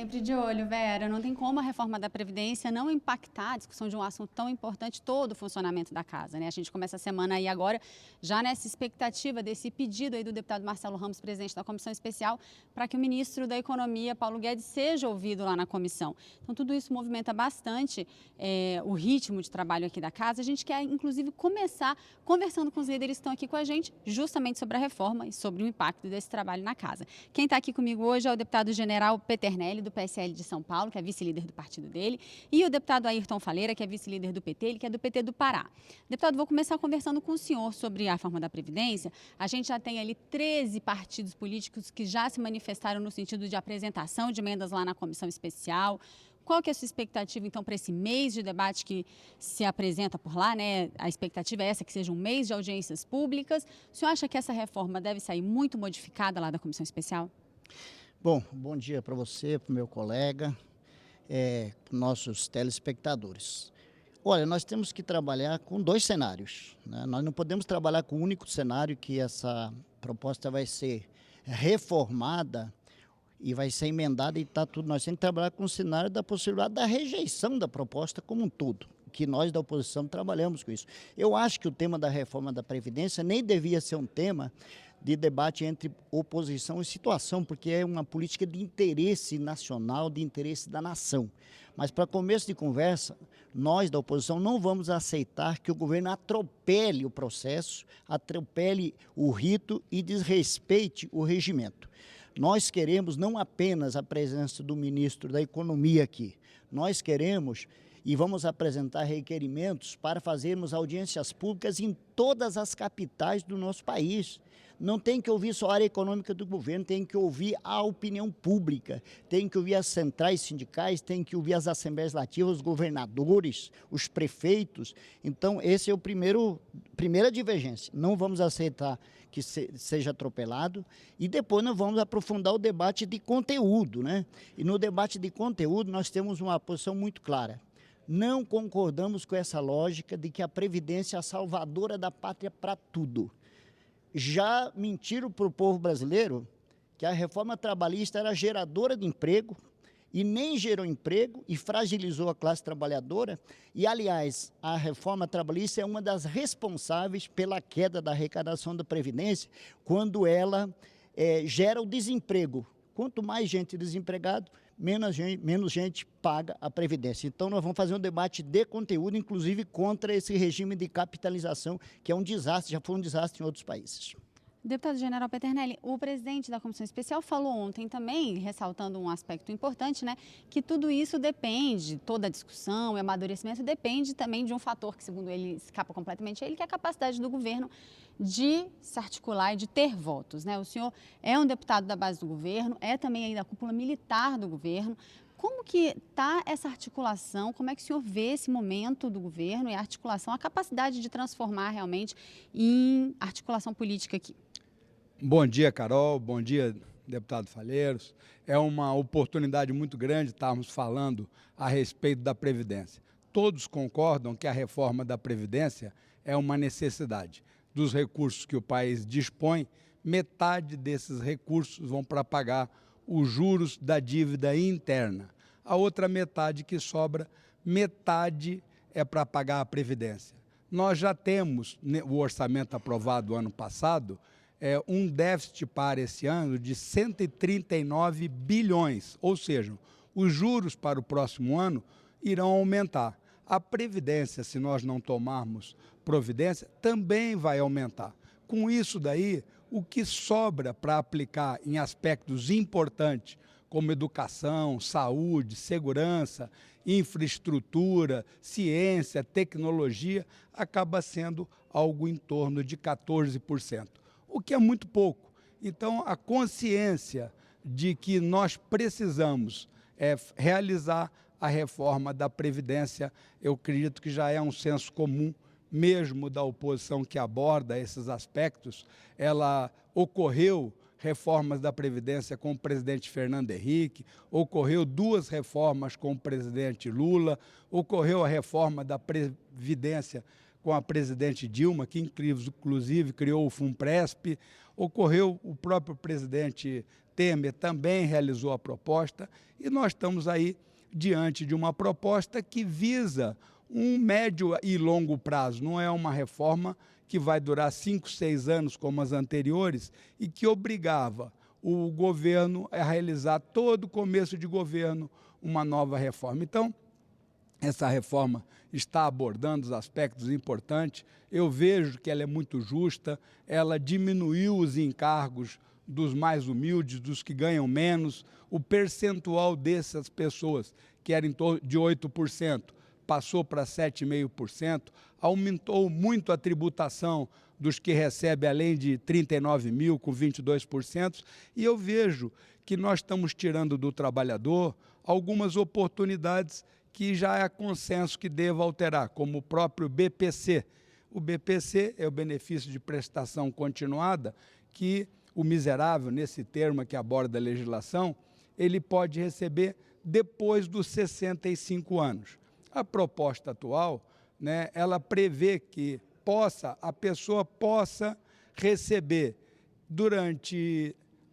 Sempre de olho, Vera. Não tem como a reforma da Previdência não impactar a discussão de um assunto tão importante, todo o funcionamento da casa, né? A gente começa a semana aí agora já nessa expectativa desse pedido aí do deputado Marcelo Ramos, presidente da Comissão Especial, para que o ministro da Economia, Paulo Guedes, seja ouvido lá na comissão. Então, tudo isso movimenta bastante o ritmo de trabalho aqui da casa. A gente quer, inclusive, começar conversando com os líderes que estão aqui com a gente, justamente sobre a reforma e sobre o impacto desse trabalho na casa. Quem está aqui comigo hoje é o deputado general Peternelli, do PSL de São Paulo, que é vice-líder do partido dele, e o deputado Ayrton Faleira, que é vice-líder do PT, ele que é do PT do Pará. Deputado, vou começar conversando com o senhor sobre a reforma da Previdência. A gente já tem ali 13 partidos políticos que já se manifestaram no sentido de apresentação de emendas lá na comissão especial. Qual que é a sua expectativa, então, para esse mês de debate que se apresenta por lá, né? A expectativa é essa, que seja um mês de audiências públicas. O senhor acha que essa reforma deve sair muito modificada lá da comissão especial? Bom dia para você, para o meu colega, para nossos telespectadores. Olha, nós temos que trabalhar com dois cenários, né? Nós não podemos trabalhar com o único cenário que essa proposta vai ser reformada e vai ser emendada e está tudo. Nós temos que trabalhar com o cenário da possibilidade da rejeição da proposta como um todo, que nós da oposição trabalhamos com isso. Eu acho que o tema da reforma da Previdência nem devia ser um tema de debate entre oposição e situação, porque é uma política de interesse nacional, de interesse da nação. Mas para começo de conversa, nós da oposição não vamos aceitar que o governo atropele o processo, atropele o rito e desrespeite o regimento. Nós queremos não apenas a presença do ministro da Economia aqui, nós queremos e vamos apresentar requerimentos para fazermos audiências públicas em todas as capitais do nosso país. Não tem que ouvir só a área econômica do governo, tem que ouvir a opinião pública, tem que ouvir as centrais sindicais, tem que ouvir as assembleias legislativas, os governadores, os prefeitos. Então, esse é o primeira divergência. Não vamos aceitar que seja atropelado e depois nós vamos aprofundar o debate de conteúdo, né? E no debate de conteúdo nós temos uma posição muito clara. Não concordamos com essa lógica de que a Previdência é a salvadora da pátria para tudo. Já mentiram para o povo brasileiro que a reforma trabalhista era geradora de emprego e nem gerou emprego e fragilizou a classe trabalhadora. E, aliás, a reforma trabalhista é uma das responsáveis pela queda da arrecadação da Previdência quando ela gera o desemprego. Quanto mais gente desempregada, menos gente paga a Previdência. Então, nós vamos fazer um debate de conteúdo, inclusive contra esse regime de capitalização, que é um desastre, já foi um desastre em outros países. Deputado General Peternelli, o presidente da Comissão Especial falou ontem também, ressaltando um aspecto importante, né, que tudo isso depende, toda a discussão e amadurecimento depende também de um fator que, segundo ele, escapa completamente a ele, que é a capacidade do governo de se articular e de ter votos, né? O senhor é um deputado da base do governo, é também aí da cúpula militar do governo. Como que está essa articulação? Como é que o senhor vê esse momento do governo e a articulação, a capacidade de transformar realmente em articulação política aqui? Bom dia, Carol. Bom dia, deputado Falheiros. É uma oportunidade muito grande estarmos falando a respeito da Previdência. Todos concordam que a reforma da Previdência é uma necessidade. Dos recursos que o país dispõe, metade desses recursos vão para pagar os juros da dívida interna. A outra metade que sobra, metade é para pagar a Previdência. Nós já temos o orçamento aprovado ano passado, um déficit para esse ano de 139 bilhões, ou seja, os juros para o próximo ano irão aumentar. A Previdência, se nós não tomarmos providência, também vai aumentar. Com isso daí, o que sobra para aplicar em aspectos importantes, como educação, saúde, segurança, infraestrutura, ciência, tecnologia, acaba sendo algo em torno de 14%. O que é muito pouco. Então, a consciência de que nós precisamos realizar a reforma da Previdência, eu acredito que já é um senso comum, mesmo da oposição que aborda esses aspectos. Ela ocorreu reformas da Previdência com o presidente Fernando Henrique, ocorreu 2 reformas com o presidente Lula, ocorreu a reforma da Previdência com a presidente Dilma, que inclusive criou o FUNPRESP, ocorreu o próprio presidente Temer também realizou a proposta e nós estamos aí diante de uma proposta que visa um médio e longo prazo, não é uma reforma que vai durar 5, 6 anos como as anteriores e que obrigava o governo a realizar todo começo de governo uma nova reforma. Então, essa reforma está abordando os aspectos importantes, eu vejo que ela é muito justa, ela diminuiu os encargos dos mais humildes, dos que ganham menos, o percentual dessas pessoas, que era em torno de 8%, passou para 7,5%, aumentou muito a tributação dos que recebem além de 39 mil, com 22%, e eu vejo que nós estamos tirando do trabalhador algumas oportunidades que já é consenso que deva alterar, como o próprio BPC. O BPC é o benefício de prestação continuada, que o miserável, nesse termo que aborda a legislação, ele pode receber depois dos 65 anos. A proposta atual, né, ela prevê que a pessoa possa receber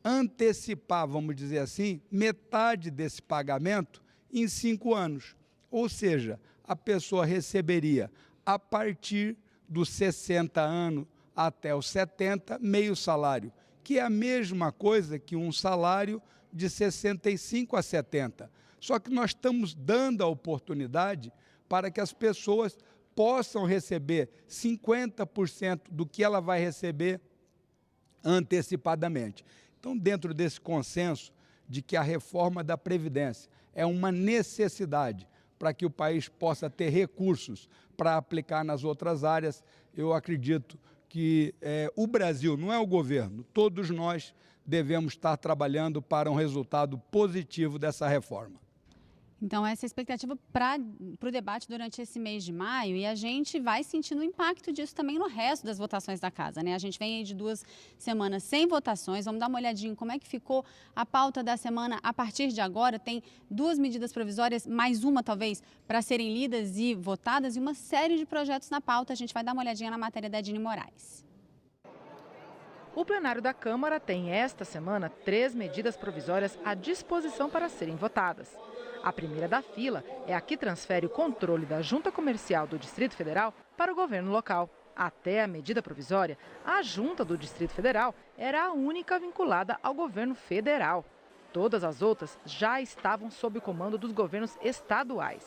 antecipar, vamos dizer assim, metade desse pagamento em 5 anos. Ou seja, a pessoa receberia, a partir dos 60 anos até os 70, meio salário, que é a mesma coisa que um salário de 65 a 70. Só que nós estamos dando a oportunidade para que as pessoas possam receber 50% do que ela vai receber antecipadamente. Então, dentro desse consenso de que a reforma da Previdência é uma necessidade para que o país possa ter recursos para aplicar nas outras áreas, eu acredito que o Brasil, não é o governo, todos nós devemos estar trabalhando para um resultado positivo dessa reforma. Então, essa é a expectativa para o debate durante esse mês de maio, e a gente vai sentindo o impacto disso também no resto das votações da casa, né? A gente vem aí de 2 semanas sem votações, vamos dar uma olhadinha em como é que ficou a pauta da semana a partir de agora. Tem 2 medidas provisórias, mais uma talvez, para serem lidas e votadas, e uma série de projetos na pauta. A gente vai dar uma olhadinha na matéria da Dini Moraes. O plenário da Câmara tem esta semana 3 medidas provisórias à disposição para serem votadas. A primeira da fila é a que transfere o controle da Junta Comercial do Distrito Federal para o governo local. Até a medida provisória, a Junta do Distrito Federal era a única vinculada ao governo federal. Todas as outras já estavam sob o comando dos governos estaduais.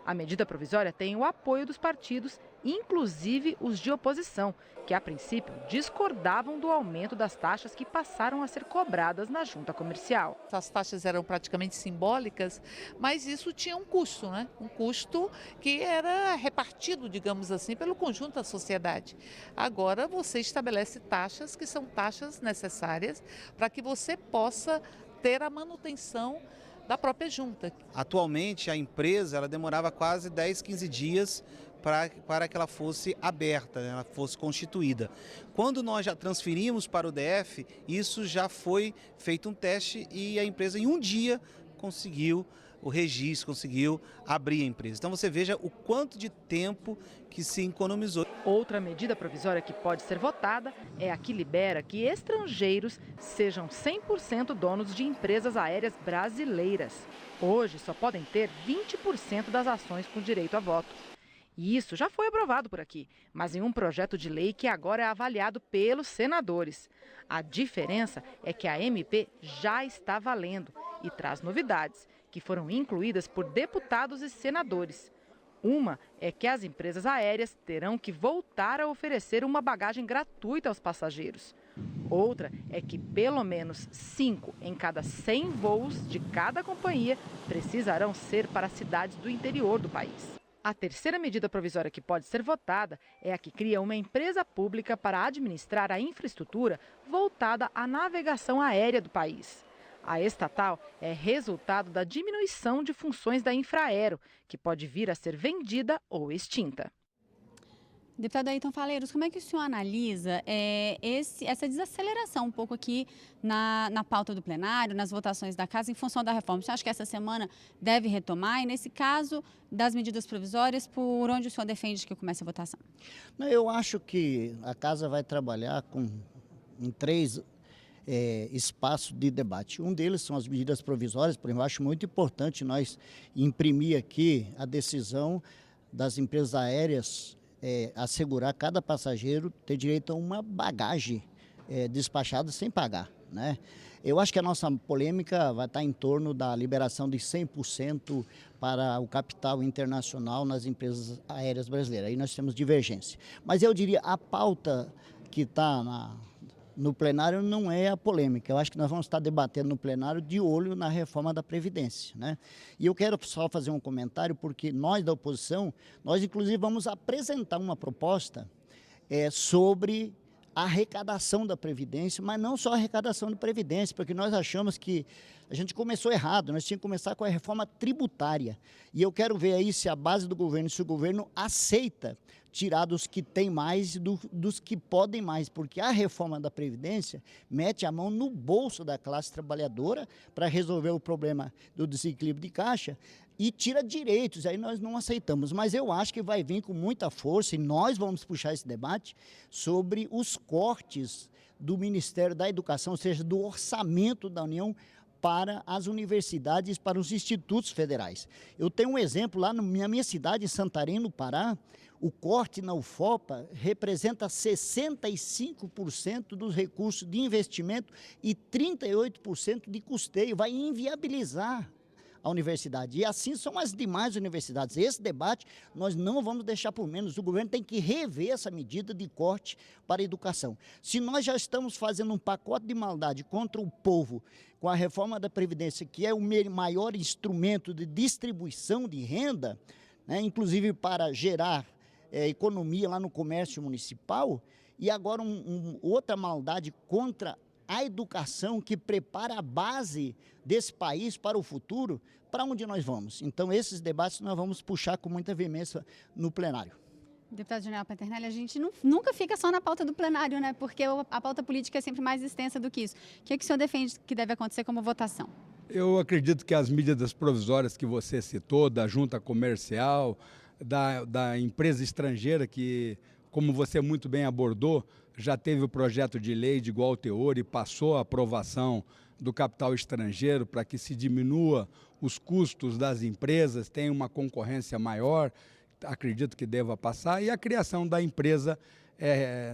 A medida provisória tem o apoio dos partidos, inclusive os de oposição, que a princípio discordavam do aumento das taxas que passaram a ser cobradas na junta comercial. As taxas eram praticamente simbólicas, mas isso tinha um custo, né? Um custo que era repartido, digamos assim, pelo conjunto da sociedade. Agora você estabelece taxas que são taxas necessárias para que você possa ter a manutenção da própria junta. Atualmente, a empresa ela demorava quase 10, 15 dias para que ela fosse aberta, né, ela fosse constituída. Quando nós já transferimos para o DF, isso já foi feito um teste e a empresa em um dia conseguiu o registro, conseguiu abrir a empresa. Então você veja o quanto de tempo que se economizou. Outra medida provisória que pode ser votada é a que libera que estrangeiros sejam 100% donos de empresas aéreas brasileiras. Hoje só podem ter 20% das ações com direito a voto. E isso já foi aprovado por aqui, mas em um projeto de lei que agora é avaliado pelos senadores. A diferença é que a MP já está valendo e traz novidades, que foram incluídas por deputados e senadores. Uma é que as empresas aéreas terão que voltar a oferecer uma bagagem gratuita aos passageiros. Outra é que pelo menos 5 em cada 100 voos de cada companhia precisarão ser para cidades do interior do país. A terceira medida provisória que pode ser votada é a que cria uma empresa pública para administrar a infraestrutura voltada à navegação aérea do país. A estatal é resultado da diminuição de funções da Infraero, que pode vir a ser vendida ou extinta. Deputado Ayrton Faleiros, como é que o senhor analisa essa desaceleração um pouco aqui na pauta do plenário, nas votações da casa, em função da reforma? Você acha que essa semana deve retomar? E, nesse caso, das medidas provisórias, por onde o senhor defende que comece a votação? Eu acho que a casa vai trabalhar em 3 espaço de debate. Um deles são as medidas provisórias, por exemplo, eu acho muito importante nós imprimir aqui a decisão das empresas aéreas assegurar cada passageiro ter direito a uma bagagem despachada sem pagar, né? Eu acho que a nossa polêmica vai estar em torno da liberação de 100% para o capital internacional nas empresas aéreas brasileiras. Aí nós temos divergência. Mas eu diria, a pauta que está no plenário não é a polêmica. Eu acho que nós vamos estar debatendo no plenário de olho na reforma da Previdência, né? E eu quero só fazer um comentário, porque nós da oposição, nós inclusive vamos apresentar uma proposta sobre a arrecadação da Previdência, mas não só a arrecadação da Previdência, porque nós achamos que a gente começou errado, nós tínhamos que começar com a reforma tributária. E eu quero ver aí se a base do governo, se o governo aceita tirar dos que têm mais dos que podem mais, porque a reforma da Previdência mete a mão no bolso da classe trabalhadora para resolver o problema do desequilíbrio de caixa e tira direitos, aí nós não aceitamos. Mas eu acho que vai vir com muita força, e nós vamos puxar esse debate sobre os cortes do Ministério da Educação, ou seja, do orçamento da União para as universidades, para os institutos federais. Eu tenho um exemplo lá na minha cidade, em Santarém, no Pará. O corte na UFOPA representa 65% dos recursos de investimento e 38% de custeio, vai inviabilizar a universidade. E assim são as demais universidades. Esse debate nós não vamos deixar por menos. O governo tem que rever essa medida de corte para a educação. Se nós já estamos fazendo um pacote de maldade contra o povo com a reforma da Previdência, que é o maior instrumento de distribuição de renda, né, inclusive para gerar economia lá no comércio municipal, e agora outra maldade contra a educação que prepara a base desse país para o futuro, para onde nós vamos? Então, esses debates nós vamos puxar com muita veemência no plenário. Deputado Juniel Peternelli, a gente nunca fica só na pauta do plenário, né? Porque a pauta política é sempre mais extensa do que isso. O que o senhor defende que deve acontecer como votação? Eu acredito que as medidas provisórias que você citou, da junta comercial, da empresa estrangeira, que, como você muito bem abordou, já teve o projeto de lei de igual teor e passou a aprovação do capital estrangeiro para que se diminua os custos das empresas, tenha uma concorrência maior, acredito que deva passar, e a criação da empresa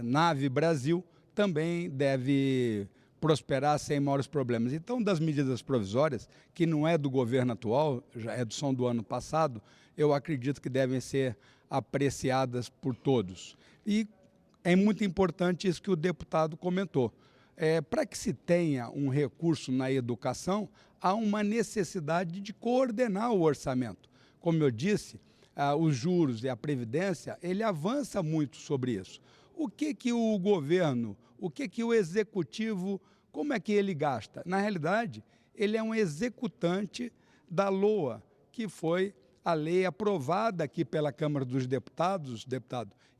Nave Brasil também deve prosperar sem maiores problemas. Então, das medidas provisórias, que não é do governo atual, já são do ano passado, eu acredito que devem ser apreciadas por todos. E é muito importante isso que o deputado comentou. Para que se tenha um recurso na educação, há uma necessidade de coordenar o orçamento. Como eu disse, os juros e a Previdência, ele avança muito sobre isso. O que o governo, o que o executivo, como é que ele gasta? Na realidade, ele é um executante da LOA, que foi a lei aprovada aqui pela Câmara dos Deputados,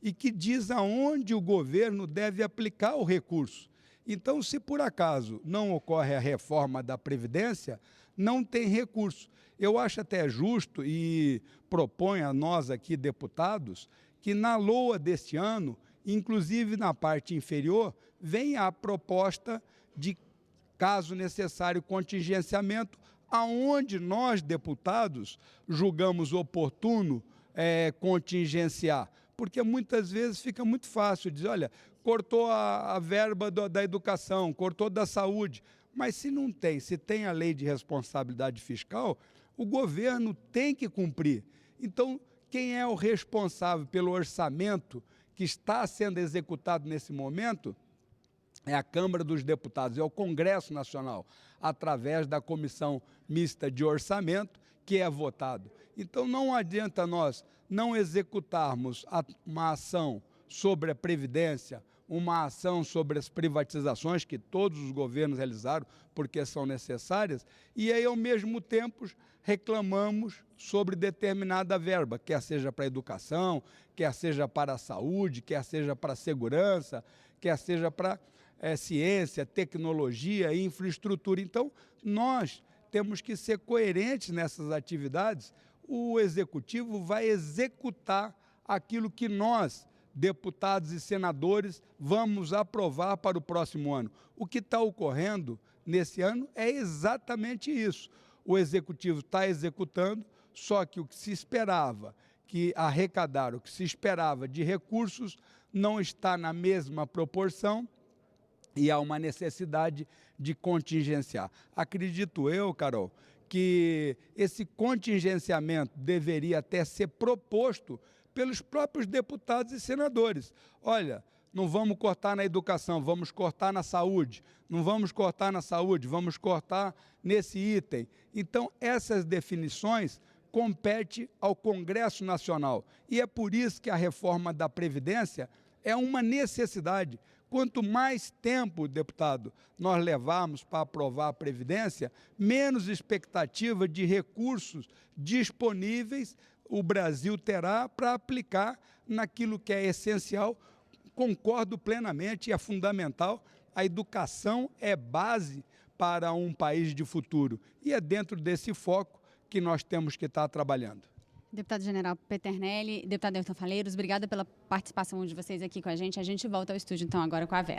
e que diz aonde o governo deve aplicar o recurso. Então, se por acaso não ocorre a reforma da Previdência, não tem recurso. Eu acho até justo e proponho a nós aqui, deputados, que na LOA deste ano, inclusive na parte inferior, venha a proposta de, caso necessário, contingenciamento, aonde nós, deputados, julgamos oportuno contingenciar. Porque muitas vezes fica muito fácil dizer, olha, cortou a verba da educação, cortou da saúde. Mas se não tem, se tem a lei de responsabilidade fiscal, o governo tem que cumprir. Então, quem é o responsável pelo orçamento que está sendo executado nesse momento é a Câmara dos Deputados, é o Congresso Nacional, através da Comissão Mista de Orçamento, que é votado. Então, não adianta nós não executarmos uma ação sobre a Previdência, uma ação sobre as privatizações, que todos os governos realizaram, porque são necessárias, e aí, ao mesmo tempo, reclamamos sobre determinada verba, quer seja para a educação, quer seja para a saúde, quer seja para a segurança, quer seja para ciência, tecnologia e infraestrutura. Então, nós temos que ser coerentes nessas atividades. O Executivo vai executar aquilo que nós deputados e senadores, vamos aprovar para o próximo ano. O que está ocorrendo nesse ano é exatamente isso. O Executivo está executando, só que o que se esperava que arrecadar, o que se esperava de recursos, não está na mesma proporção e há uma necessidade de contingenciar. Acredito eu, Carol, que esse contingenciamento deveria até ser proposto pelos próprios deputados e senadores. Olha, não vamos cortar na educação, vamos cortar na saúde. Não vamos cortar na saúde, vamos cortar nesse item. Então, essas definições compete ao Congresso Nacional. E é por isso que a reforma da Previdência é uma necessidade. Quanto mais tempo, deputado, nós levarmos para aprovar a Previdência, menos expectativa de recursos disponíveis o Brasil terá para aplicar naquilo que é essencial. Concordo plenamente, é fundamental. A educação é base para um país de futuro. E é dentro desse foco que nós temos que estar trabalhando. Deputado General Peternelli, deputado Ailton Faleiros, obrigada pela participação de vocês aqui com a gente. A gente volta ao estúdio, então, agora com a Vera.